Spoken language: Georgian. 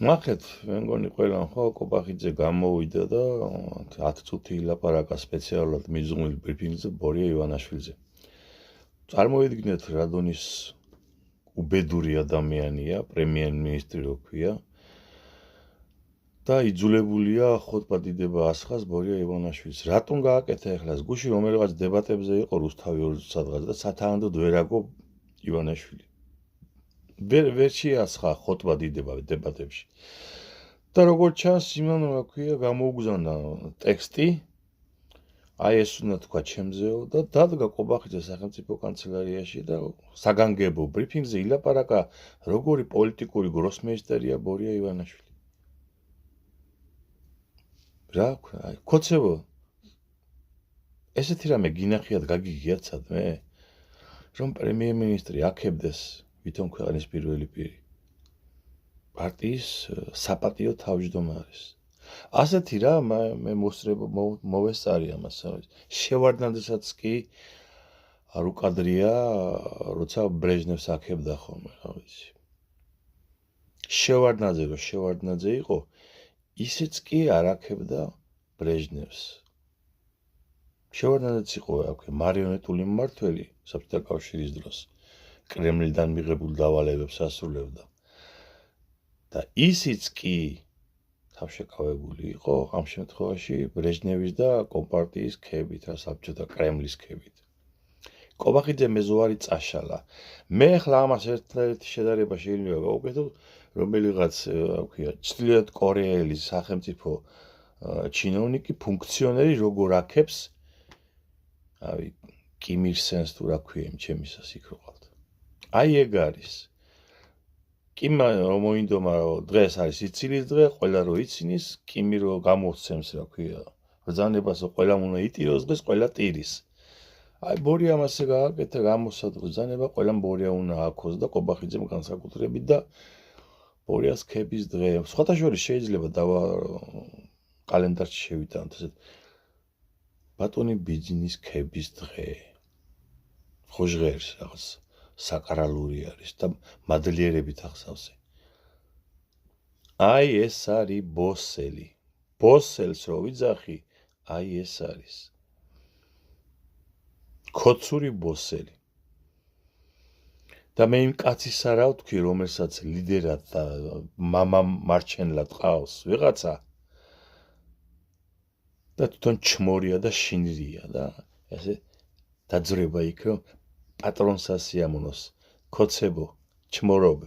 ნახეთ, მე მგონი ყველამ ხო კობახიძე გამოვიდა და 10 წუთი ილაპარაკა სპეციალურად მიზღვნილ ბრიფინგზე ბორია ივანაშვილზე. წარმოვიდგინეთ, რადონის უბედური ადამიანია, პრემიერ-მინისტრი რო ქვია და იძულებულია ხოტბა დიდება ასხას ბორია ივანაშვილს. რატომ გააკეთა ახლა ეს გუში რომელიღაც დებატებზე იყო რუსთავი 2 სადღაც და სათანადოდ ვერ აგო ივანაშვილი. ვერ შეასხა ხოტბა დიდება დებატებში. და როგორც ჩანს, იმან რა ქვია, გამოუგზავნა ტექსტი, აი ეს უნდა თქვა ჩემზეო და დადგა კობახიძე სახელმწიფო კანცელარიაში და საგანგებო ბრიფინგზე ილაპარაკა როგორი პოლიტიკური გროსმეისტერია ბორია ივანაშვილი. რა ქვია, აი ქოცევო ესეთი რამე გინახიათ გაგიგიათ სადმე რომ პრემიერ-მინისტრი აქებდეს ვითომ ქვეყნის პირველი პირი პარტიის საპატიო თავმჯდომარის. ასეთი რა მე მოვესწარი ამას. შევარდნაძესაც კი არ უკადრია, როცა ბრეჟნევს აქებდა ხოლმე, რა ვიცი. შევარდნაძე იყო, ისიც კი არ აქებდა ბრეჟნევს. შევარდნაძეც იყო, რა ქვია, მარიონეტული მმართველი საბჭოთა კავშირის დროს. კრემლიდან მიღებულ დავალებებს ასრულებდა. და ისიც კი თავშეკავებული იყო ამ შემთხვევაში ბრეჟნევის და კომპარტიის ქებით, რა საბჭოთა კრემლის ქებით. კობახიძე მეზუარი წაშალა. მე ახლა ამას ერთ-ერთი შედარება შეიძლება გავუკეთო, რომელიღაც, რა ქვია, ჩრდილოეთ კორეელი სახელმწიფო ჩინოვნიკი, ფუნქციონერი როგორ აქებს, აი, კიმ ირ სენს თუ რა ქვია, ჩემისას იქ რო ყავთ. აი ეგ არის. კიმ რომ მოინდომა დღეს არის ცილის დღე, ყველა რო იცინის, კიმი რო გამოსცემს, რა ქვია, ბრძანებას ყველამ უნდა იტიროს დღეს, ყველა ტირის. აი ბორიამ ასე გააკეთა, გამოსცადა ბრძანება, ყველამ ბორია უნდა აქოს და კობახიძემ განსაკუთრებით და ბორიას ქების დღე. სხვათა შორის შეიძლება კალენდარში შევიტანოთ ესეთ ბატონი ბიძინის ქების დღე. ხო ჟღერს რაღაც საკრალური არის და მადლიერებით ახსავსე. აი ეს არის ბოსელი. ბოსელს რო ვიძახი, აი ეს არის. ქოცური ბოსელი. და მე იმ კაცის არა ვთქვი, რომელსაც ლიდერად და მამა მარჩენლად ყავს ვიღაცა და თვითონ ჩმორია და შინრია და ესე დაძრება იქ რომ პატრონს ასიამონოს, ქოცებო, ჩმორობ.